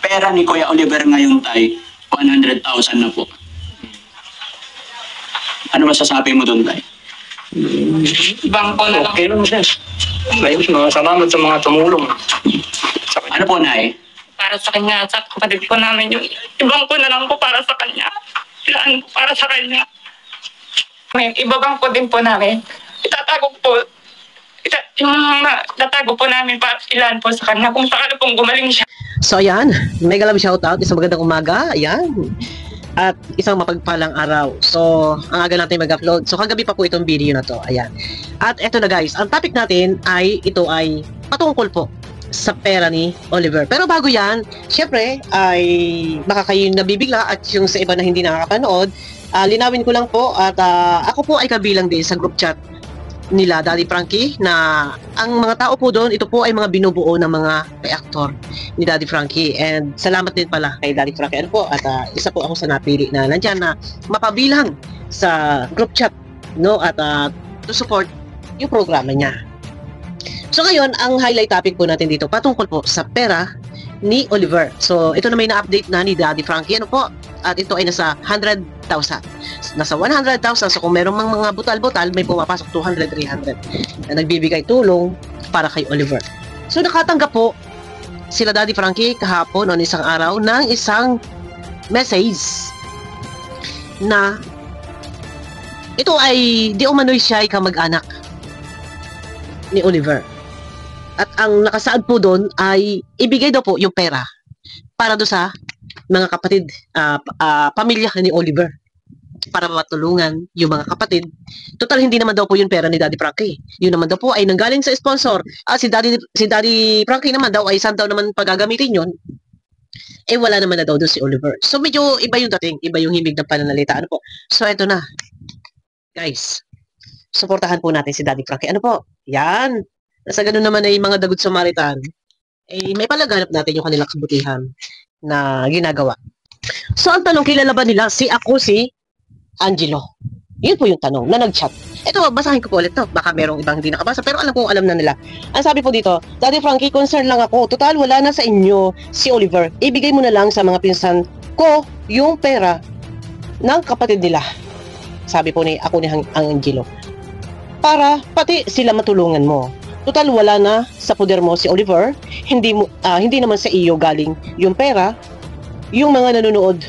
pera ni Kuya Oliver ngayon tay, 100,000 na po. Ano masasabi mo doon tay? Bangko na lang. Okay lang siya. Ayos, salamat sa mga tumulong. Ano po, Nay? Para sa kanya, sa kapatid ko namin yung ibang ko na lang po para sa kanya. Ilaan po para sa kanya. Ngayon, ibabang ko din po namin. Itatago po. Tatago po namin para ilaan po sa kanya kung sakala pong gumaling siya. So ayan, mega love shoutout, isang magandang umaga, ayan. At isang mapagpalang araw. So, ang aga natin mag-upload. So, kagabi pa po itong video na to. Ayan. At eto na guys, ang topic natin ay, ito ay patungkol po sa pera ni Oliver. Pero bago yan, syempre, ay baka kayo nabibigla at yung sa iba na hindi nakakapanood, linawin ko lang po at ako po ay kabilang din sa group chat nila Daddy Frankie na ang mga tao po doon, ito po ay mga binubuo ng mga reactor ni Daddy Frankie, and salamat din pala kay Daddy Frankie ano po, at isa po ako sa napili na nandyan na mapabilang sa group chat, no, at to support yung programa niya. So ngayon, ang highlight topic po natin dito patungkol po sa pera ni Oliver. So ito na may na-update na ni Daddy Frankie ano po, at ito ay nasa 100,000. Nasa 100,000. So kung merong mga butal-butal, may pumapasok 200, 300 na nagbibigay tulong para kay Oliver. So nakatanggap po sila Daddy Frankie kahapon o isang araw ng isang message na ito ay di umano'y siya ay kamag-anak ni Oliver. At ang nakasaad po doon ay ibigay daw po yung pera para do sa mga kapatid, pamilya ni Oliver, para matulungan yung mga kapatid. Total, hindi naman daw po yung pera ni Daddy Frankie. Yun naman daw po ay nanggaling sa sponsor. Si Daddy Frankie naman daw ay saan daw naman pagagamitin yun. Eh wala naman na daw doon si Oliver. So medyo iba yung dating, iba yung himig ng pananalita. Ano po? So eto na. Guys, suportahan po natin si Daddy Frankie. Ano po? Yan. Nasa ganun naman ay mga dagot Samaritan. Eh may palaganap natin yung kanilang kabutihan na ginagawa. So ang tanong, kilala ba nila si Angelo? Yun po yung tanong na nag-chat. Ito, basahin ko po ulit to. Baka merong ibang hindi nakabasa, pero alam ko, alam na nila. Ang sabi po dito, Daddy Frankie, concern lang ako. Total, wala na sa inyo si Oliver. Ibigay mo na lang sa mga pinsan ko yung pera ng kapatid nila. Sabi po ni Angelo. Para pati sila matulungan mo. Total, wala na sa poder mo si Oliver. Hindi naman sa iyo galing yung pera. Yung mga nanonood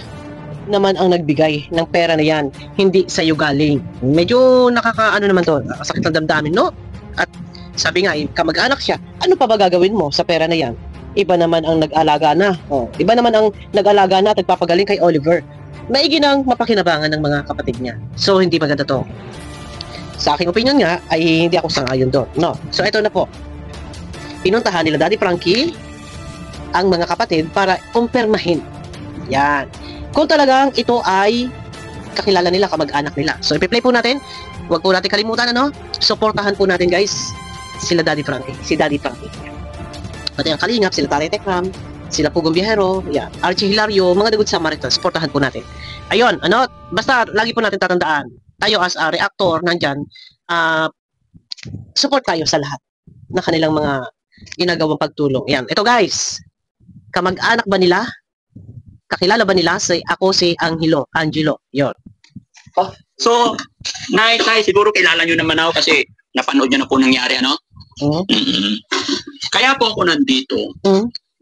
naman ang nagbigay ng pera na yan, hindi sa iyo galing. Medyo nakakaano naman to, sakit ng damdamin, no? At sabi nga, kamag-anak siya, ano pa ba gagawin mo sa pera na yan? Iba naman ang nag-alaga na. Iba naman ang nag-alaga na at nagpapagaling kay Oliver. Maigi nang mapakinabangan ng mga kapatid niya. So, hindi maganda to. Sa aking opinion nga, ay hindi ako sang-ayon doon. No? So, ito na po. Pinuntahan nila Daddy Frankie ang mga kapatid para kumpirmahin. Yan. Kung talagang ito ay kakilala nila, kamag-anak nila. So, ipi-play po natin. Huwag po natin kalimutan, ano? Suportahan po natin, guys, sila Daddy Frankie. Si Daddy Frankie. Pati ang Kalingap, sila Tatay Tekram, sila Pugong Biyahero, yan. Archie Hilario, mga dagot Samaritan. Suportahan po natin. Ayun, ano? Basta, lagi po natin tatandaan. Tayo as a reactor, nandyan, support tayo sa lahat na kanilang mga ginagawang pagtulong. Yan. Ito guys, kamag-anak ba nila? Kakilala ba nila si Angelo? Yon. So, Nay, siguro kilala nyo naman ako kasi napanood nyo na po nangyari, ano? Kaya po ako nandito.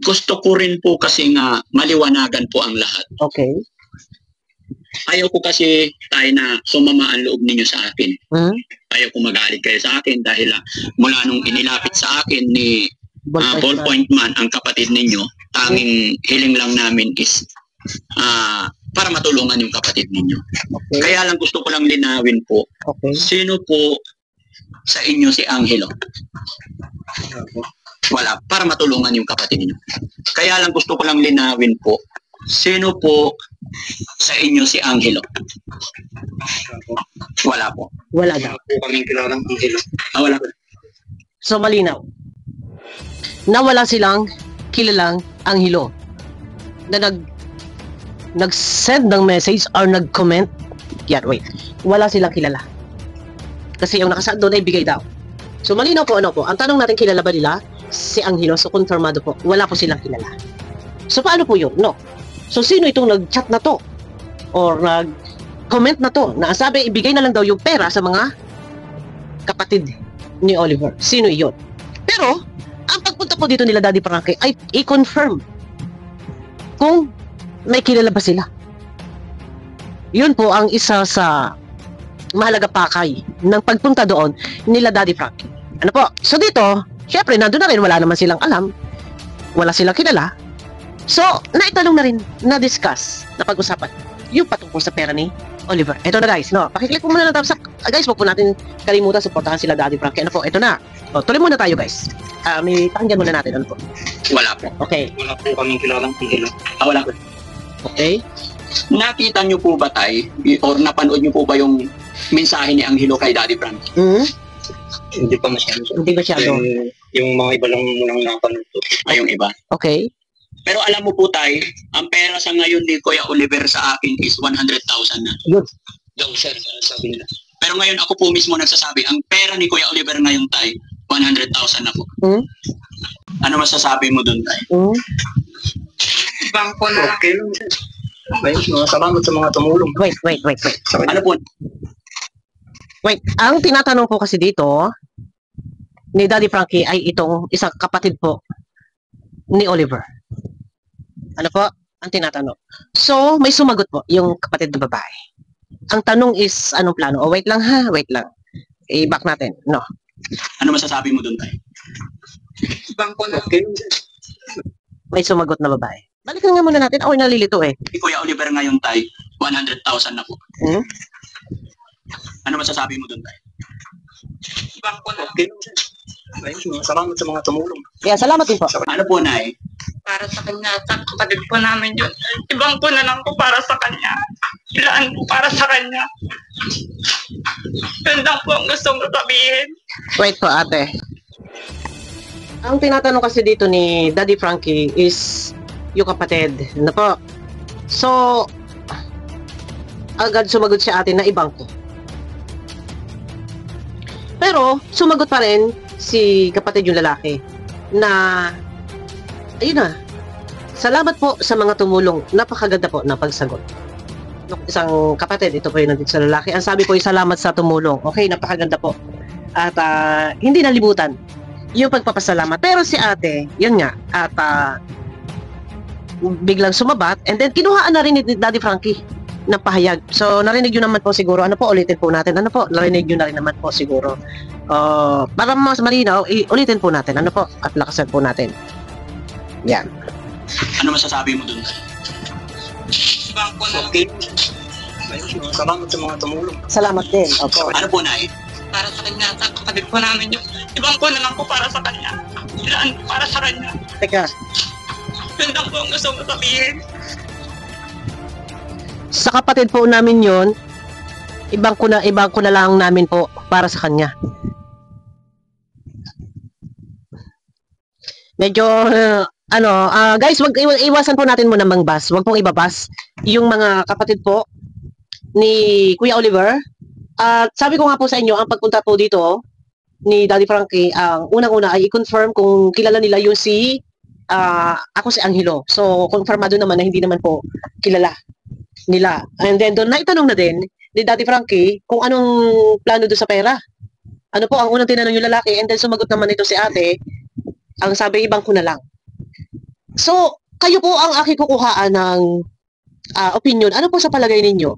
Gusto ko rin po kasi nga maliwanagan po ang lahat. Okay. Ayaw ko kasi tayo na sumama ang loob ninyo sa akin. Ayaw ko magalit kayo sa akin dahil mula nung inilapit sa akin ni Ballpoint Man, ang kapatid ninyo, tanging hiling lang namin is para matulungan yung kapatid ninyo. Okay. Kaya lang gusto ko lang linawin po, sino po sa inyo si Angelo? Wala, para matulungan yung kapatid ninyo. Kaya lang gusto ko lang linawin po, sino po sa inyo si Angelo? Wala po. Wala daw. Po kaming kilalang Angelo. Wala po. So malinaw na wala silang kilalang Angelo na nag-send ng message or nag-comment. Yan, wait. Wala silang kilala. Kasi yung nakasaad doon ay bigay daw. So malinaw po, ano po. Ang tanong natin, kilala ba nila si Angelo? So konfirmado po, wala po silang kilala. So, paano po yun? No. So, sino itong nag-chat na to? Or nag-comment na to? Na sabi, ibigay na lang daw yung pera sa mga kapatid ni Oliver. Sino iyon? Pero, ang pagpunta po dito nila Daddy Frankie ay i-confirm kung may kilala ba sila. Yun po ang isa sa mahalaga pakay ng pagpunta doon nila Daddy Frankie. Ano po? So dito, syempre, nandun na rin, wala naman silang alam. Wala silang kilala. So, naitanong na rin, na-discuss, na-pag-usapan, yung patungkol sa pera ni Oliver. Ito na guys, no? Pakiclick po muna na tapos. Guys, wag po natin kalimutan, supportahan sila Daddy Frankie. Ano po? Ito na. O, tuloy muna tayo guys. May pakinggan muna natin. Ano po? Wala po. Okay. Wala po kaming kilalang ihilo. Wala po. Okay. Nakita niyo po ba tayo, or napanood niyo po ba yung mensahe ni Angelo kay Daddy Frankie? Hindi pa masyado. Hindi masyado. Yung mga iba lang munang napanood to. Ay, yung iba. Okay. Pero alam mo po tayo, ang pera sa ngayon ni Kuya Oliver sa akin is 100,000 na. Yun. Daw sir, sabi nila. Pero ngayon ako po mismo nagsasabi, ang pera ni Kuya Oliver ngayon tayo, 100,000 na po. Ano masasabi mo doon tayo? Bangko na. Okay lang sir. Ayos, mga salamat sa mga tumulong. Wait. Ano po? Wait, ang tinatanong po kasi dito ni Daddy Frankie ay itong isang kapatid po ni Oliver. Ano po? Ang tinatanong. So, may sumagot po yung kapatid na babae. Ang tanong is, anong plano? Oh, wait lang ha, wait lang. I-back natin. No. Ano masasabi mo doon tayo? Bangko na. Okay lang sir. May sumagot na babae. Balikan nga muna natin. Ako'y nalilito eh. Si Kuya Oliver ngayon tayo, 100,000 na po. Ano masasabi mo doon tayo? Bangko na. Okay lang sir. Ayos, mga salamat sa mga tumulong. Kaya salamat din po. Ano po, Nay? Para sa kanya, sa kapatid po namin yun. Ibang po na lang po para sa kanya. Ilaan po para sa kanya. Yun lang po ang gusto mo sabihin. Wait po ate. Ang tinatanong kasi dito ni Daddy Frankie is yung kapatid. Ano po? So, agad sumagot si ate na ibang ko. Pero, sumagot pa rin si kapatid yung lalaki na ayun na, salamat po sa mga tumulong. Napakaganda po na pagsagot. Isang kapatid, ito po yung nandito sa lalaki. Ang sabi po yung salamat sa tumulong. Okay, napakaganda po. At hindi nalimutan yung pagpapasalamat. Pero si ate, yun nga, at biglang sumabat and then kinuhaan na rin ni Daddy Frankie ng pahayag. So, narinig nyo naman po siguro. Ano po, ulitin po natin. Ano po, narinig nyo na rin naman po siguro. Para mas malinaw, ulitin po natin. Ano po, at lakasan po natin. Yan. Ano masasabi mo doon tayo? Bangko na. Okay lang sir. Ayos, mga salamat sa mga tumulong. Salamat din. Opo. Ano po, Nay? Para sa kanya, sa kapatid po namin yun. Ibang po na lang po para sa kanya. Ilaan po para sa kanya. Teka, Yun lang po ang gusto mo sabihin. sa kapatid po namin yon, ibang ko na lang namin po para sa kanya. Medyo guys, iwasan po natin muna mangbas. Wag pong ibabas yung mga kapatid po ni Kuya Oliver. At sabi ko nga po sa inyo, ang pagpunta po dito ni Daddy Frankie, ang unang-una ay i-confirm kung kilala nila yung ako si Angelo. So, confirmado naman na hindi naman po kilala nila. And then, doon naitanong na din ni Daddy Frankie kung anong plano doon sa pera. Ano po, ang unang tinanong yung lalaki, and then sumagot naman ito si ate, ang sabi, ibang ko na lang. So, kayo po ang aking kukuhaan ng opinion. Ano po sa palagay ninyo?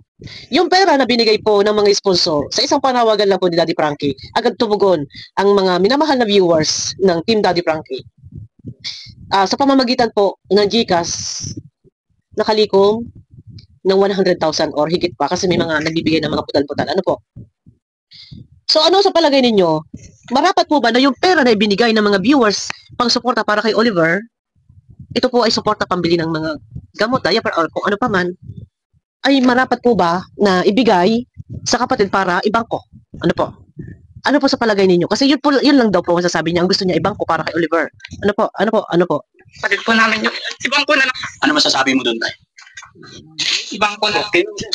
Yung pera na binigay po ng mga sponsor, sa isang panawagan lang po ni Daddy Frankie, agad tumugon ang mga minamahal na viewers ng Team Daddy Frankie. Sa pamamagitan po ng GCash, nakalikom ng 100,000 or higit pa kasi may mga nagbibigay ng mga putal-putal. Ano po? So ano sa palagay ninyo? Marapat po ba na yung pera na ibinigay ng mga viewers pang suporta para kay Oliver, ito po ay suporta pambili ng mga gamot, diaper, or kung ano pa man, ay marapat po ba na ibigay sa kapatid para ibangko? Ano po? Ano po sa palagay ninyo? Kasi yun lang daw po masasabi niya, ang gusto niya ibangko para kay Oliver. Ano po? Ano po? Ano po? Kapatid po namin yun. Ibang po na lang. Ano masasabi mo doon tayo? Ibang po na. Okay lang sir.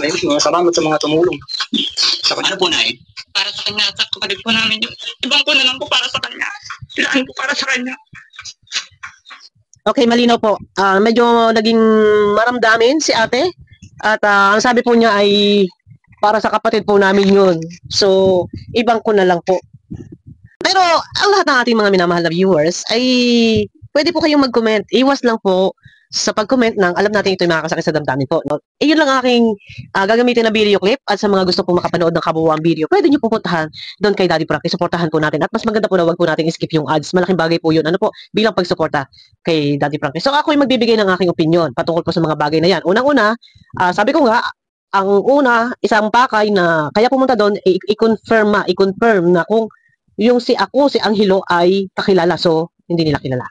Ayos, mga salamat sa mga tumulong. Ano po, Nay? Para sa kanya, sa kapatid po namin yun. Ibang po na lang po para sa kanya. Ilaan po para sa kanya. Okay, malinaw po. Medyo naging maramdamin si ate. At ang sabi po niya ay para sa kapatid po namin yun. So, ibang ko na lang po. Pero ang lahat ng ating mga minamahal na viewers ay pwede po kayong mag-comment. Iwas lang po sa pag-comment ng alam natin ito yung makakasakit sa damdamin po. No? Yun lang aking gagamitin na video clip at sa mga gusto pong makapanood ng kabuuang video, pwede nyo pupuntahan doon kay Daddy Frankie. Supportahan po natin. At mas maganda po na wag po natin skip yung ads. Malaking bagay po yun. Ano po, bilang pagsuporta kay Daddy Frankie. So ako yung magbibigay ng aking opinion patungkol po sa mga bagay na yan. Unang-una, sabi ko nga, ang una, isang pakay na kaya pumunta doon, i-confirm na kung yung si Angelo ay kakilala. So, hindi nila kilala.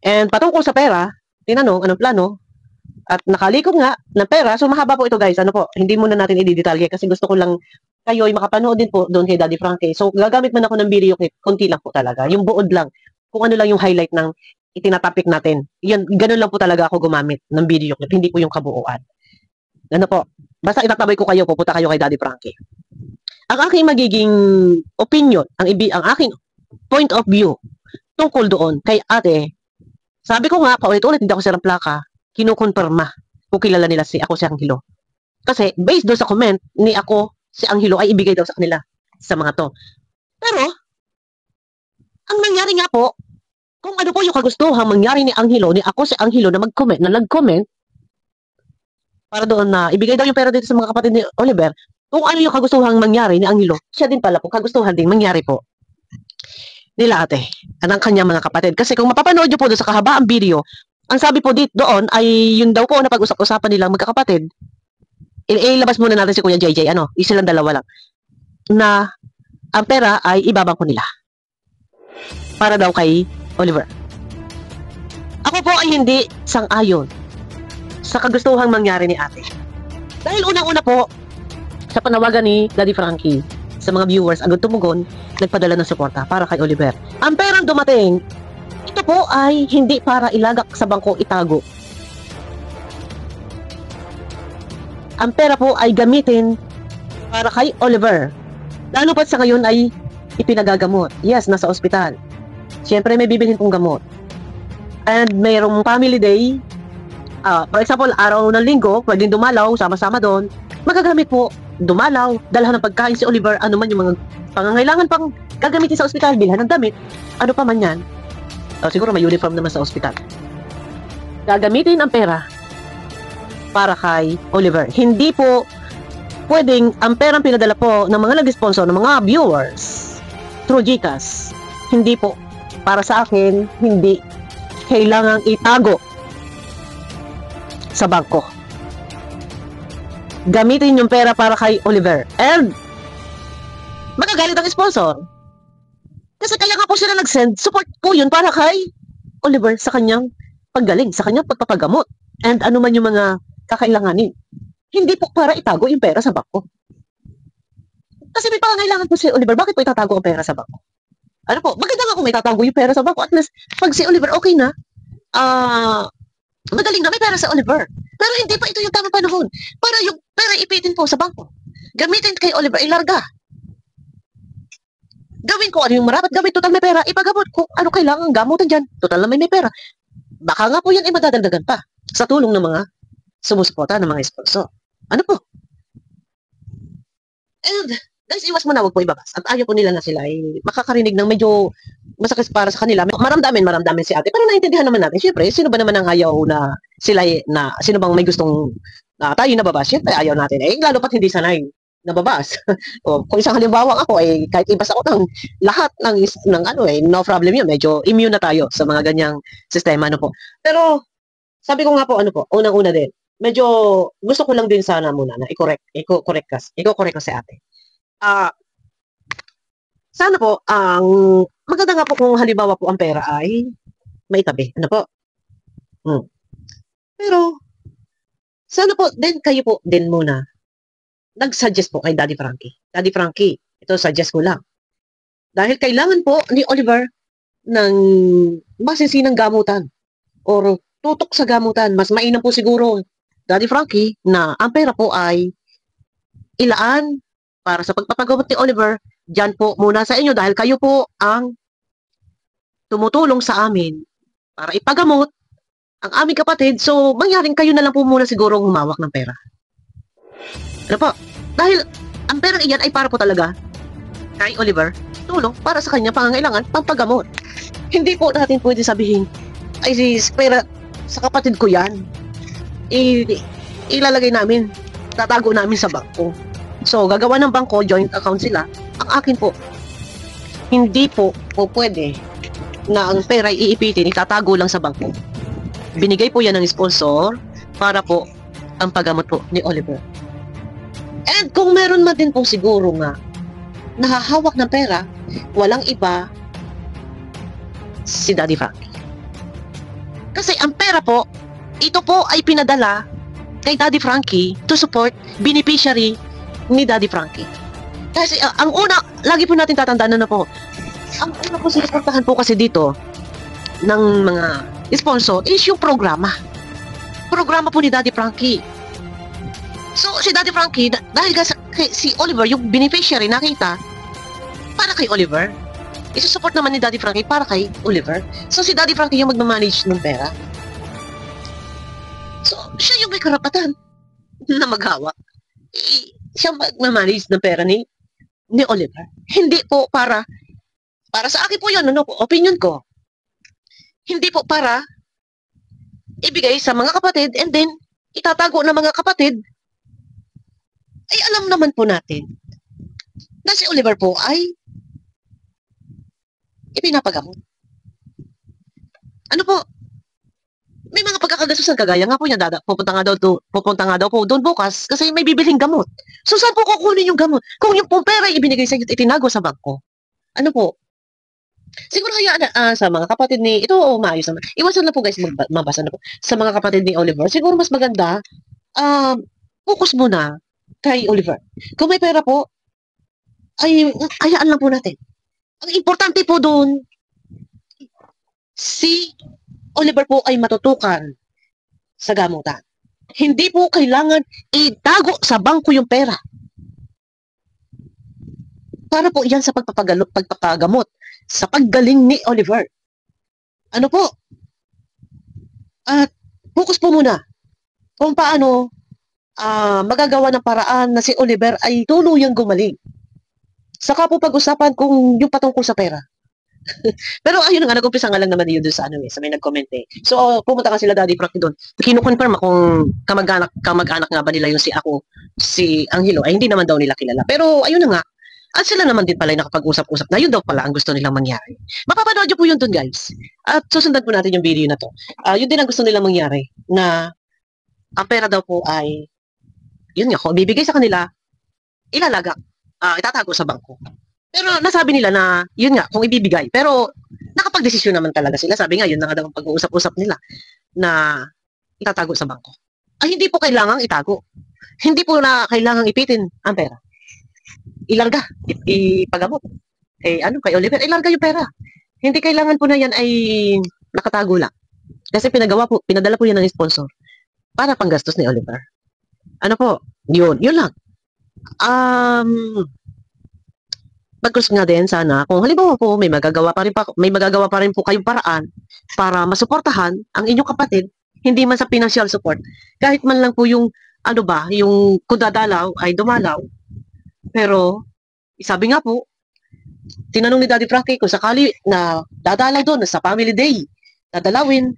And patungkol sa pera, tinanong anong plano, at nakalikot nga ng pera. So, mahaba po ito guys. Ano po, hindi muna natin i-detalye kasi gusto ko lang kayo ay makapanood din po doon kay Daddy Frankie. So, gagamit man ako ng video clip, konti lang po talaga. Yung buod lang. Kung ano lang yung highlight ng itinatopic natin. Yan, ganun lang po talaga ako gumamit ng video clip. Hindi po yung kabuuan. Ano po, basta itatabay ko kayo, pupunta kayo kay Daddy Frankie. Ang aking magiging opinion, ang aking point of view tungkol doon kay ate, sabi ko nga, paulit-ulit, hindi ako sirang plaka, kinukonfirma kung kilala nila si Angelo. Kasi, based doon sa comment ni si Angelo ay ibigay daw sa kanila, sa mga to. Pero, ang nangyari nga po, kung ano po yung kagustuhan mangyari ni Angelo, si Angelo na mag-comment, na nag-comment, para doon na ibigay daw yung pera dito sa mga kapatid ni Oliver, kung ano yung kagustuhan mangyari ni Angelo, siya din pala po, kagustuhan din mangyari po nila ate, ang kanyang mga kapatid. Kasi kung mapapanood nyo po doon sa kahabaang video, ang sabi po dito doon ay yun daw po na pag-usap-usapan nilang magkakapatid. Ilabas muna natin si Kuya JJ, isilang dalawa lang, na ang pera ay ibabang ko nila para daw kay Oliver. Ako po ay hindi sang-ayon sa kagustuhang mangyari ni ate. Dahil unang-una po, sa panawagan ni Daddy Frankie, sa mga viewers, agad tumugon, nagpadala ng suporta para kay Oliver. Ang perang dumating, ito po ay hindi para ilagak sa bangko itago. Ang pera po ay gamitin para kay Oliver. Lalo pat sa ngayon ay ipinagagamot. Yes, nasa ospital. Siyempre may bibilhin pong gamot. And mayroong family day. For example, araw ng linggo, pwedeng dumalaw, sama-sama doon. Magagamit po, dumalaw, dalhan ng pagkain si Oliver, ano man yung mga pangangailangan pang gagamitin sa ospital, bilhan ng damit, ano pa man yan. Siguro may uniform naman sa ospital. Gagamitin ang pera para kay Oliver. Hindi po pwedeng ang perang pinadala po ng mga nag-sponsor, ng mga viewers through GCash. Hindi po. Para sa akin, hindi kailangang itago sa bangko. Gamitin yung pera para kay Oliver. And magagalit ang sponsor. Kasi kaya nga po sila nag-send, support po yun para kay Oliver sa kanyang paggaling, sa kanyang pagpapagamot. And ano man yung mga kakailanganin. Hindi po para itago yung pera sa bangko. Kasi may pangangailangan po si Oliver, bakit po itatago ang pera sa bangko? Ano po, maganda nga kung may tatago yung pera sa bangko. At least, pag si Oliver okay na, magaling na may pera sa Oliver. Pero hindi pa ito yung tamang panahon para yung pera ipitin po sa bangko. Gamitin kay Oliver, ilarga. Gawin ko ano yung marapat, gawin total may pera, ipagamot kung ano kailangan gamutan dyan. Total na may pera. Baka nga po yan ay madadagdagan pa sa tulong ng mga sumusuporta ng mga sponsor. Ano po? And, guys, iwas mo na, huwag po ibabas. At ayaw po nila na sila ay makakarinig ng medyo masakit para sa kanila. Maramdamin si ate. Pero naintindihan naman natin. Siyempre, sino ba naman ang ayaw na sila sino bang may gustong tayo nababas? Siyempre, ayaw natin. Lalo pat hindi sanay nababas. O, kung isang halimbawa ako, kahit ibas ako ng lahat ng no problem yun. Medyo immune na tayo sa mga ganyang sistema. Ano po. Pero, sabi ko nga po, unang-una din. Medyo gusto ko lang din sana muna na i-correct ko si ate. Sana po, ang maganda nga po kung halimbawa po ang pera ay maitabi. Ano po? Pero, sana po, kayo po din muna nag-suggest po kay Daddy Frankie. Daddy Frankie, ito suggest ko lang. Dahil kailangan po ni Oliver ng masinsinang gamutan or tutok sa gamutan. Mas mainam po siguro, Daddy Frankie, na ang pera po ay ilaan para sa pagpapagamot ni Oliver. Diyan po muna sa inyo dahil kayo po ang tumutulong sa amin para ipagamot ang aming kapatid. So, mangyaring kayo na lang po muna siguro humawak ng pera. Ano po? Dahil ang perang iyan ay para po talaga kay Oliver, tulong para sa kanya pangangailangan, pampagamot. Hindi po natin pwede sabihin, ay pera sa kapatid ko yan. Ilalagay namin, tatago namin sa bangko. So, gagawa ng bangko, joint account sila. Ang akin po, hindi po pwede na ang pera ay iipitin, itatago lang sa bangko. Binigay po yan ng sponsor para po ang paggamot po ni Oliver. And kung meron man din po siguro nga nahahawak ng pera, walang iba si Daddy Frankie. Kasi ang pera po, ito po ay pinadala kay Daddy Frankie to support beneficiary ni Daddy Frankie. Kasi ang una, lagi po natin tatandaan na po, ang una po sinuportahan po kasi dito ng mga sponsor is yung programa. Programa po ni Daddy Frankie. So, si Daddy Frankie, dahil si Oliver, yung beneficiary, nakita, para kay Oliver. Isusupport naman ni Daddy Frankie para kay Oliver. So, si Daddy Frankie yung magmamanage ng pera. So, siya yung may karapatan na maghawak. Siya magmamanage ng pera ni Oliver. Hindi po para sa akin po yun, opinion ko. Hindi po para ibigay sa mga kapatid and then itatago ng mga kapatid. Ay alam naman po natin na si Oliver po ay ipinapagamot. Ano po? May mga pagkakagasusan kagaya nga po niya, pupunta nga daw po doon bukas kasi may bibiling gamot. So saan po kukunin yung gamot? Kung yung pong pera ibinigay sa inyo, itinago sa bangko. Ano po? Siguro hayaan sa mga kapatid ni, ito maayos naman. Iwasan na po guys, mabasa na po. Sa mga kapatid ni Oliver, siguro mas maganda, focus muna kay Oliver. Kung may pera po, ay hayaan lang po natin. Ang importante po doon, si Oliver po ay matutukan sa gamutan. Hindi po kailangan itago sa bangko yung pera. Para po yan sa pagpapagamot, sa paggaling ni Oliver. Ano po? At focus po muna kung paano magagawa ng paraan na si Oliver ay tuluyang gumaling. Saka po pag-usapan kung yung patungkol sa pera. Pero ayun nga, nag-umpisa nga lang naman yun doon sa sa may nag-comment eh. So, pumunta nga sila Daddy Frankie doon. Kino-confirm kung kamag-anak nga ba nila yung si Angelo, ay hindi naman daw nila kilala. Pero ayun na nga, at sila naman din pala nakapag-usap-usap na yun daw pala ang gusto nilang mangyari. Mapapanood nyo po yun doon guys. At susundan po natin yung video na to. Yun din ang gusto nilang mangyari na ang pera daw po ay yun nga, kung bibigay sa kanila, itatago sa bangko. Pero nasabi nila na, yun nga, kung ibibigay. Pero nakapag-desisyon naman talaga sila. Sabi nga, yun na nga daw ang pag-uusap-usap nila na itatago sa bangko. Ay, hindi po kailangang itago. Hindi po na kailangang ipitin ang pera. Ilarga, ipagamot. Kay Oliver, ilarga yung pera. Hindi kailangan po na yan ay nakatago lang. Kasi pinadala po yan ng sponsor para panggastos ni Oliver. Ano po? Yun lang. Pag-close nga din sana kung halimbawa po may magagawa pa rin po kayong paraan para masuportahan ang inyong kapatid, hindi man sa financial support. Kahit man lang po yung yung kung dadalaw ay dumalaw. Pero sabi nga po, tinanong ni Daddy Frankie kung sakali na dadalaw doon sa family day, dadalawin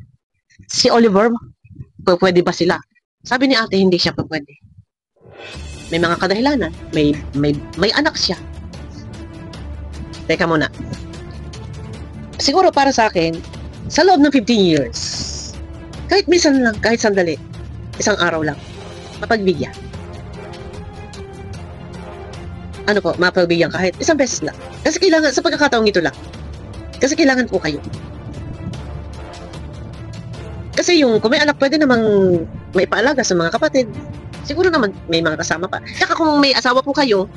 si Oliver, pwede ba sila? Sabi ni ate, hindi siya pwede. May mga kadahilanan, may anak siya. Teka muna. Siguro para sa akin, sa loob ng 15 years, kahit minsan lang, kahit sandali, isang araw lang, mapagbigyan. Ano po, mapagbigyan kahit isang beses lang. Kasi kailangan, sa pagkakataong ito lang. Kasi kailangan po kayo. Kasi kung may anak, pwede namang may paalaga sa mga kapatid. Siguro naman may mga kasama pa. Saka kung may asawa po kayo,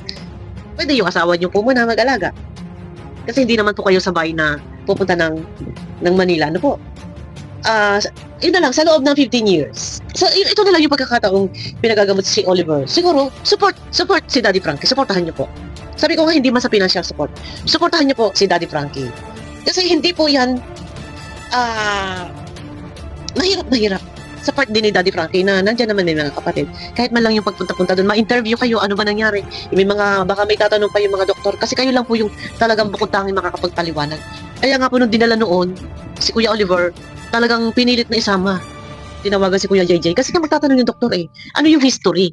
pwede yung asawa niyo po muna mag-alaga. Kasi hindi naman po kayo sabay na pupunta ng Manila. Ano po? Yun na lang, sa loob ng 15 years. So, ito na lang yung pagkakataong pinagagamot si Oliver. Siguro, support si Daddy Frankie. Supportahan niyo po. Sabi ko nga, hindi man sa financial support. Supportahan niyo po si Daddy Frankie. Kasi hindi po yan mahirap na hirap sa part din ni Daddy Frankie na nandyan naman may mga kapatid. Kahit man lang yung pagpunta-punta doon, ma-interview kayo, ano ba nangyari? May mga, baka may tatanong pa yung mga doktor, kasi kayo lang po yung talagang bukod tanging makakapagpaliwanag. Kaya nga po nung dinala noon, si Kuya Oliver, talagang pinilit na isama. Tinawagan si Kuya JJ, kasi nga magtatanong yung doktor ano yung history?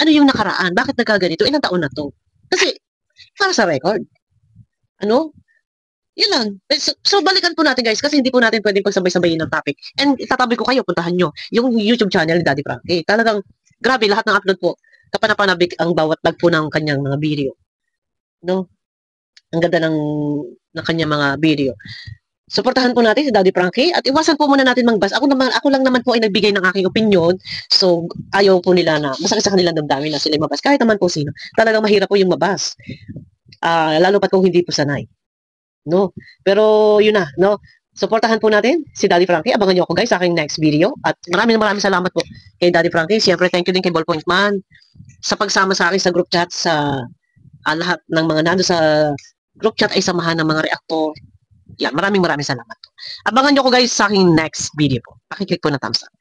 Ano yung nakaraan? Bakit nagkaganito? Ilang taon na to? Kasi, para sa record. Ano? Yun lang. So, balikan po natin guys kasi hindi po natin pwedeng pagsabay-sabayin ng topic. And itatabi ko kayo, puntahan nyo yung YouTube channel ni Daddy Frankie. Talagang, grabe, lahat ng upload po. Kapanapanabik ang bawat tag po ng kanyang mga video. No? Ang ganda ng kanyang mga video. Suportahan po natin si Daddy Frankie at iwasan po muna natin mangbas. Ako lang naman po ay nagbigay ng aking opinion. So, ayaw po nila na, masakit sa kanilang damdamin na sila mabas. Kahit naman po sino. Talagang mahirap po yung mabas. Lalo pat kung hindi po sanay. No? Pero yun na, no? Suportahan po natin si Daddy Frankie. Abangan niyo ako guys sa aking next video. At maraming salamat po kay Daddy Frankie. Siyempre, thank you din kay Ballpoint Man sa pagsama sa akin sa group chat sa lahat ng mga nando sa group chat ay samahan ng mga reactor. Yan, maraming salamat po. Abangan niyo ako guys sa aking next video po. Pakiclick po na thumbs up.